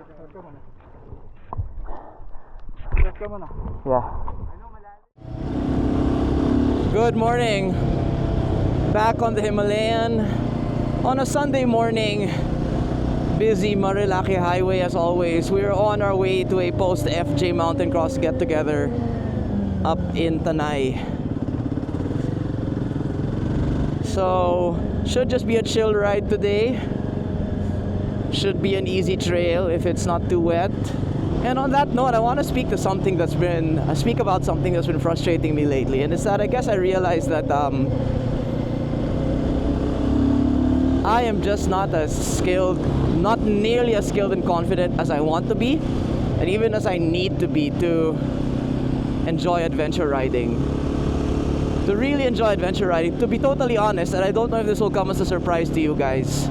Yeah. Good morning. Back on the Himalayan on a Sunday morning. Busy Marilaki Highway as always. We're on our way to a post FJ Mountaincross get together up in Tanay. So should just be a chill ride today. Should be an easy trail if it's not too wet. And on that note, I want to speak about something that's been frustrating me lately, and it's that I guess I realized that I am just not nearly as skilled and confident as I want to be, and even as I need to be to enjoy adventure riding. To really enjoy adventure riding, to be totally honest, and I don't know if this will come as a surprise to you guys.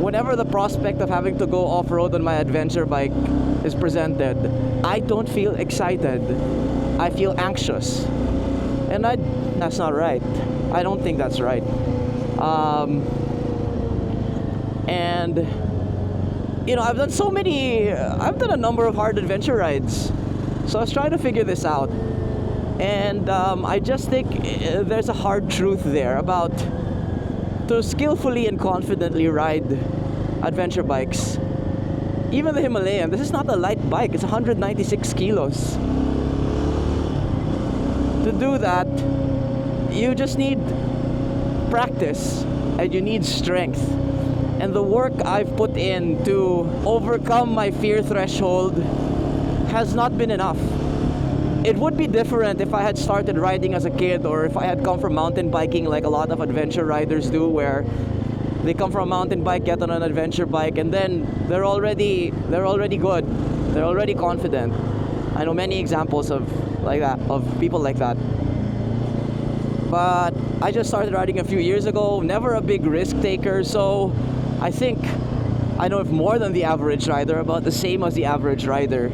Whenever the prospect of having to go off-road on my adventure bike is presented, I don't feel excited. I feel anxious. And that's not right. I don't think that's right. And I've done a number of hard adventure rides. So I was trying to figure this out. And I just think there's a hard truth there about to skillfully and confidently ride adventure bikes. Even the Himalayan, this is not a light bike, it's 196 kilos. To do that, you just need practice and you need strength. And the work I've put in to overcome my fear threshold has not been enough. It would be different if I had started riding as a kid, or if I had come from mountain biking like a lot of adventure riders do, where they come from a mountain bike, get on an adventure bike, and then they're already good. They're already confident. I know many examples of people like that. But I just started riding a few years ago, never a big risk taker, so I think I know more than the average rider, about the same as the average rider.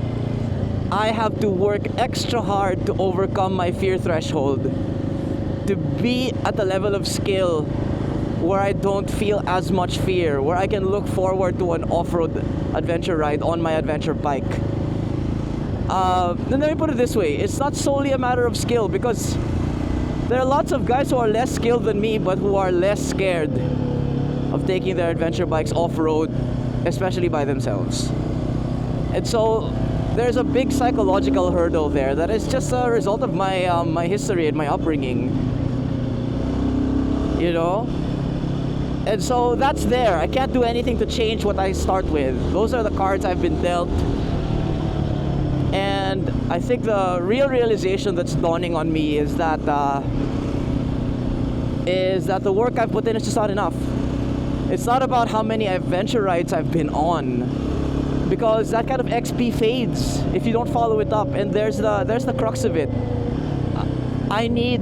I have to work extra hard to overcome my fear threshold, to be at a level of skill where I don't feel as much fear, where I can look forward to an off-road adventure ride on my adventure bike. Then let me put it this way, it's not solely a matter of skill, because there are lots of guys who are less skilled than me but who are less scared of taking their adventure bikes off-road, especially by themselves. And so there's a big psychological hurdle there that is just a result of my my history and my upbringing, and so that's there. I can't do anything to change what I start with. Those are the cards I've been dealt. And I think the real realization that's dawning on me is that the work I've put in is just not enough. It's not about how many adventure rides I've been on, because that kind of XP fades if you don't follow it up, and there's the crux of it. I need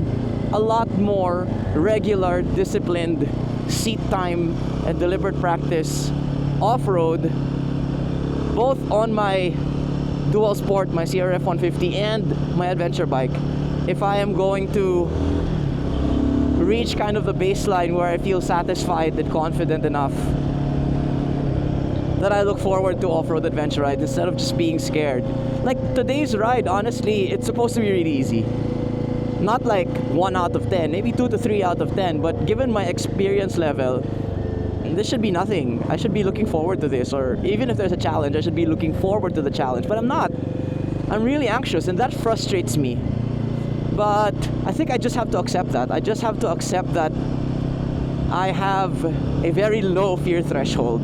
a lot more regular, disciplined seat time and deliberate practice off-road, both on my dual sport, my CRF 150, and my adventure bike, if I am going to reach kind of the baseline where I feel satisfied and confident enough that I look forward to off-road adventure rides instead of just being scared. Like today's ride, honestly, it's supposed to be really easy. Not like 1 out of 10, maybe 2 to 3 out of 10, but given my experience level, this should be nothing. I should be looking forward to this, or even if there's a challenge, I should be looking forward to the challenge, but I'm not. I'm really anxious, and that frustrates me. But I think I just have to accept that. I just have to accept that I have a very low fear threshold.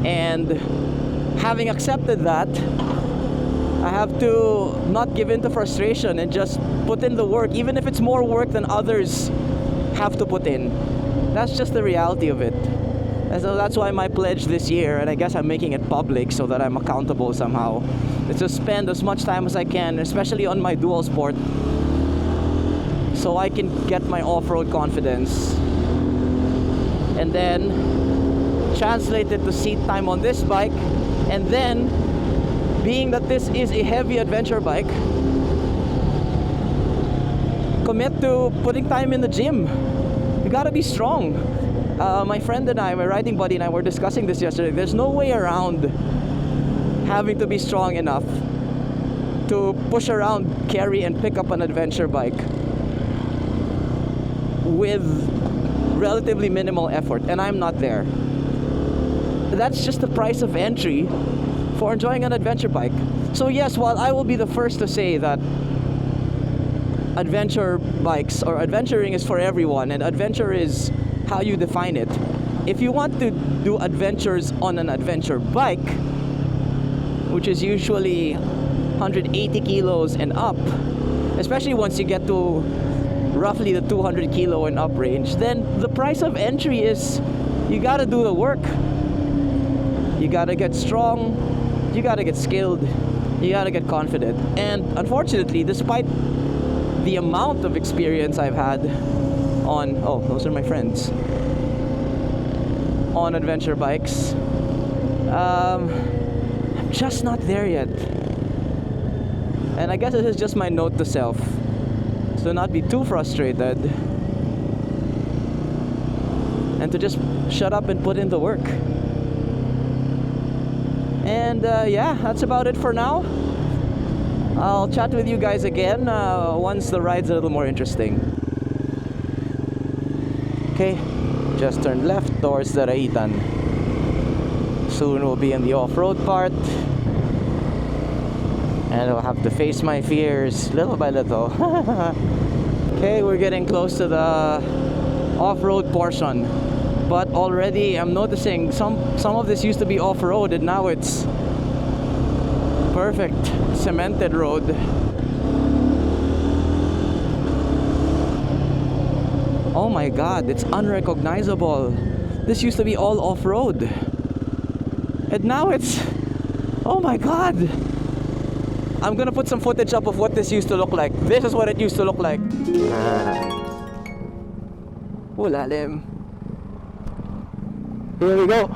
And having accepted that, I have to not give in to frustration and just put in the work, even if it's more work than others have to put in. That's just the reality of it. And so that's why my pledge this year, and I guess I'm making it public so that I'm accountable somehow, is to spend as much time as I can, especially on my dual sport, so I can get my off-road confidence, and then translate it to seat time on this bike, and then, being that this is a heavy adventure bike, commit to putting time in the gym. You gotta be strong. My friend and I, my riding buddy and I, were discussing this yesterday. There's no way around having to be strong enough to push around, carry, and pick up an adventure bike with relatively minimal effort, and I'm not there. That's just the price of entry for enjoying an adventure bike. So yes, while I will be the first to say that adventure bikes or adventuring is for everyone, and adventure is how you define it. If you want to do adventures on an adventure bike, which is usually 180 kilos and up, especially once you get to roughly the 200 kilo and up range, then the price of entry is you gotta do the work. You gotta get strong, you gotta get skilled, you gotta get confident. And unfortunately, despite the amount of experience I've had on, oh, those are my friends, on adventure bikes, I'm just not there yet. And I guess this is just my note to self, so not be too frustrated and to just shut up and put in the work. And yeah, that's about it for now. I'll chat with you guys again once the ride's a little more interesting. Okay, just turned left towards the Raitan. Soon we'll be in the off-road part, and I'll have to face my fears little by little. Okay, we're getting close to the off-road portion, but already I'm noticing some of this used to be off-road, and now it's perfect cemented road. Oh my god, it's unrecognizable. This used to be all off-road, and now it's, oh my god. I'm gonna put some footage up of what this used to look like. This is what it used to look like. Oh, lalim. Here we go.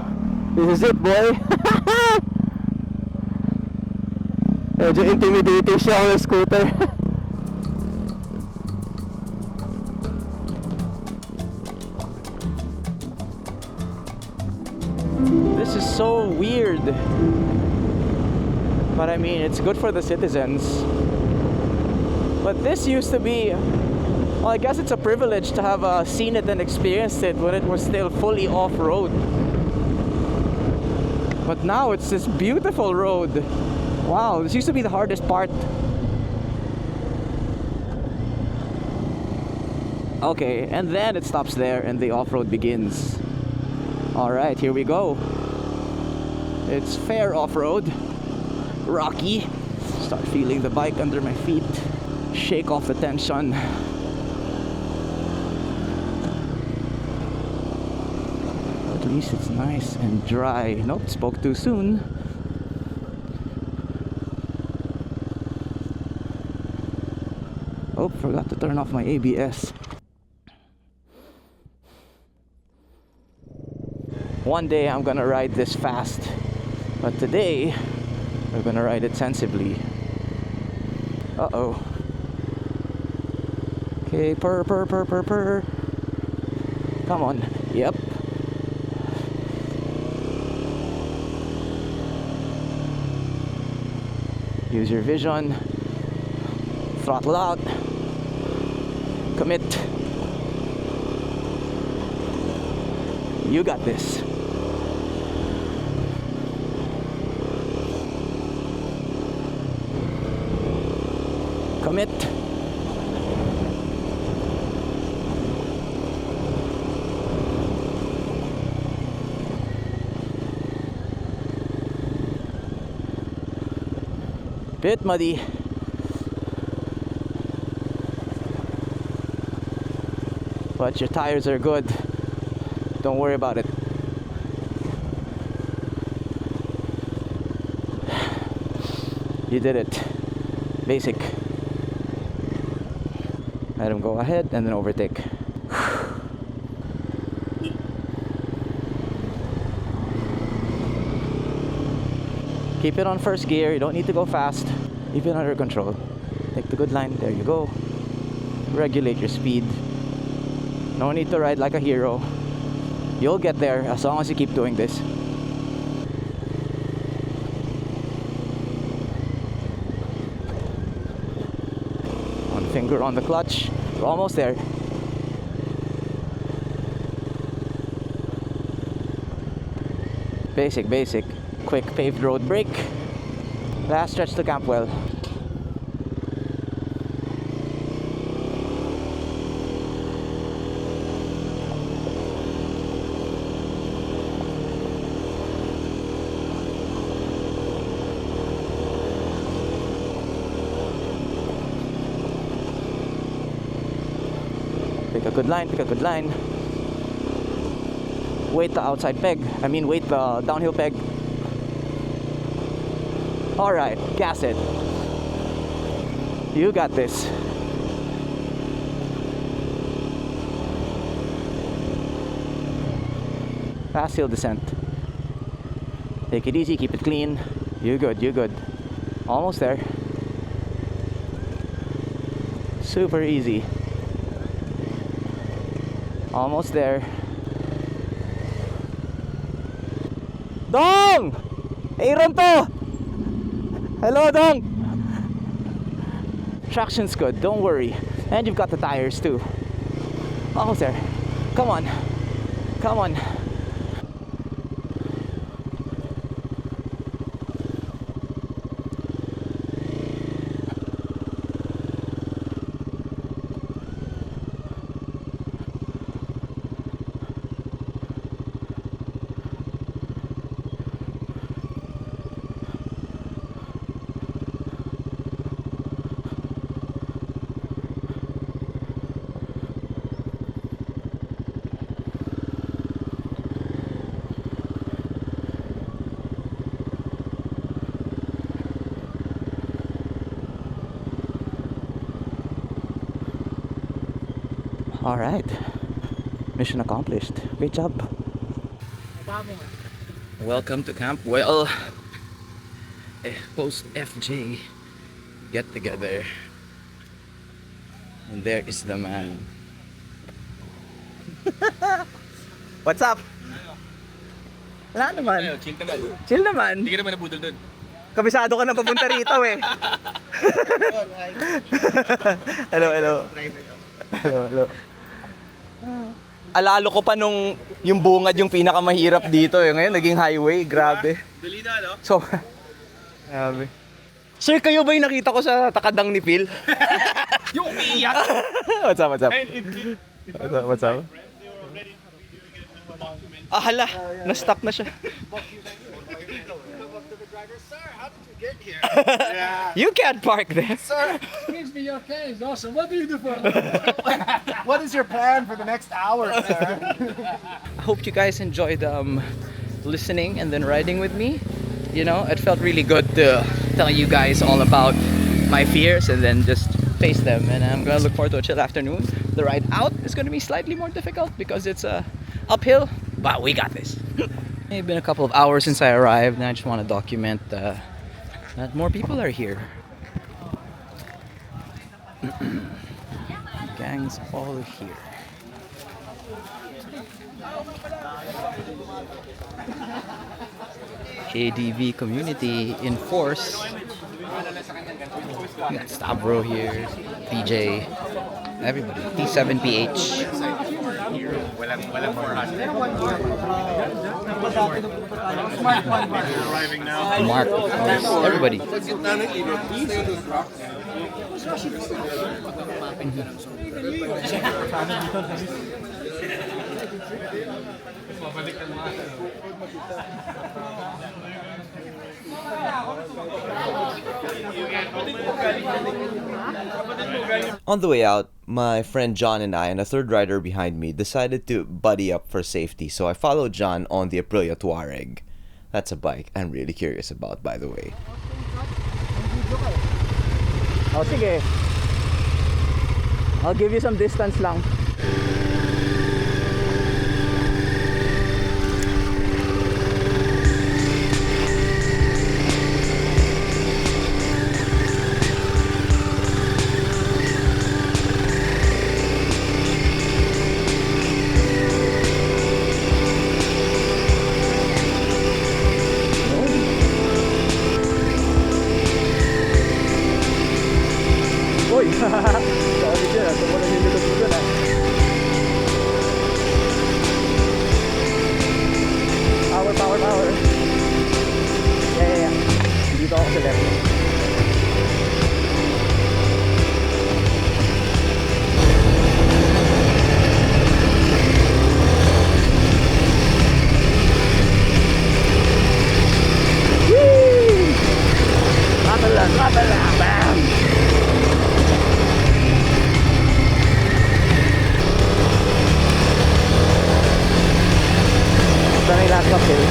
This is it, boy. Medyo intimidating siya on a scooter. This is so weird. But I mean, it's good for the citizens. But this used to be, well, I guess it's a privilege to have seen it and experienced it when it was still fully off-road. But now it's this beautiful road. Wow, this used to be the hardest part. Okay, and then it stops there and the off-road begins. Alright, here we go. It's fair off-road. Rocky. Start feeling the bike under my feet. Shake off the tension. At least it's nice and dry. Nope, spoke too soon. Oh, forgot to turn off my ABS. One day I'm gonna ride this fast, but today we're gonna ride it sensibly. Uh-oh. Okay, purr. Come on. Yep. Use your vision. Throttle out. Commit. You got this. Commit. Bit muddy. But your tires are good. Don't worry about it. You did it. Basic. Let him go ahead and then overtake. Keep it on first gear. You don't need to go fast. Keep it under control. Take the good line. There you go. Regulate your speed. No need to ride like a hero. You'll get there as long as you keep doing this. One finger on the clutch. We're almost there. Basic, basic. Quick paved road brake. Last stretch to Campwell. Pick a good line, pick a good line. Wait the outside peg. I mean, wait the downhill peg. Alright, gas it. You got this. Fast hill descent. Take it easy, keep it clean. You good, you good. Almost there. Super easy. Almost there. Dong! Aaron to! Hello, Dong! Traction's good, don't worry. And you've got the tires too. Almost there. Come on. Come on. All right, mission accomplished. Great job. Welcome to Campwell. Post FJ get together, and there is the man. What's up? Wala naman. Chill naman. Chill naman. Hindi ka naman nabudol dun. Kabisado ka na papunta rito eh. Hello, hello. Hello, hello. Alalo ko pa nung yung bungad yung pinakamahirap dito eh. Ngayon naging highway, grabe. Dali na, no? So, grabe. Sir, kayo ba yung nakita ko sa takadang ni Phil? Yung umiiyak! What's up, what's up? What's up, what's up? Ah, hala, na-stuck na siya. You can't park there. Sir, excuse me, your car is awesome. What do you do for What is your plan for the next hour, sir? I hope you guys enjoyed listening and then riding with me. You know, it felt really good to tell you guys all about my fears and then just face them. And I'm gonna look forward to a chill afternoon. The ride out is gonna be slightly more difficult because it's uphill, but we got this. It's been a couple of hours since I arrived, and I just want to document that more people are here. Gang's all here. ADV community in force. We got Stavro here, PJ, everybody. P7PH. Walang 400. Arriving now. Mark, of course, everybody. On the way out, my friend John and I and a third rider behind me decided to buddy up for safety, so I followed John on the Aprilia Tuareg. That's a bike I'm really curious about, by the way. Oh, sige. I'll give you some distance lang. sa left. Bam! Ito na yung last uphill.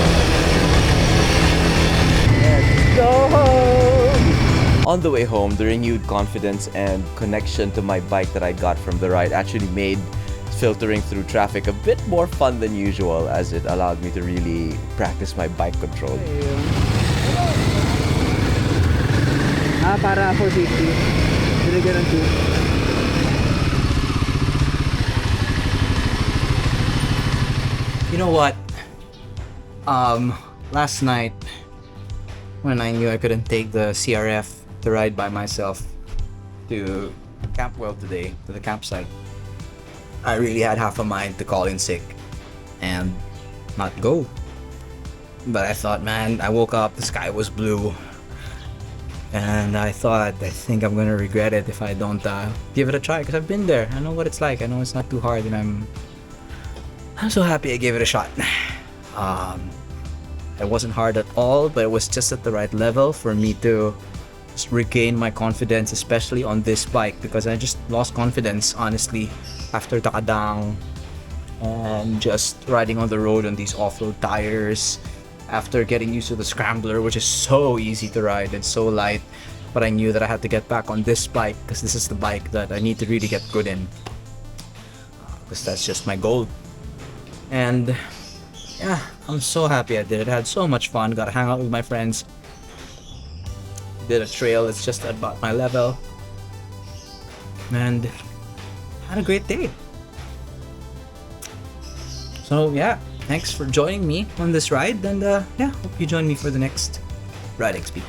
Let's go home! On the way home, the renewed confidence and connection to my bike that I got from the ride actually made filtering through traffic a bit more fun than usual, as it allowed me to really practice my bike control. Para for safety. Binigyan ng 2. You know what? Last night when I knew I couldn't take the CRF to ride by myself to Campwell today, to the campsite, I really had half a mind to call in sick and not go. But I thought, man, I woke up, the sky was blue. And I think I'm gonna regret it if I don't give it a try, because I've been there. I know what it's like. I know it's not too hard, and I'm so happy I gave it a shot. It wasn't hard at all, but it was just at the right level for me to just regain my confidence, especially on this bike, because I just lost confidence, honestly, after Takadang and just riding on the road on these off-road tires. After getting used to the Scrambler, which is so easy to ride and so light, but I knew that I had to get back on this bike because this is the bike that I need to really get good in, because that's just my goal. And yeah, I'm so happy I did it. I had so much fun, got to hang out with my friends, did a trail that's just about my level, and had a great day. So yeah, thanks for joining me on this ride, and yeah, hope you join me for the next riding speed.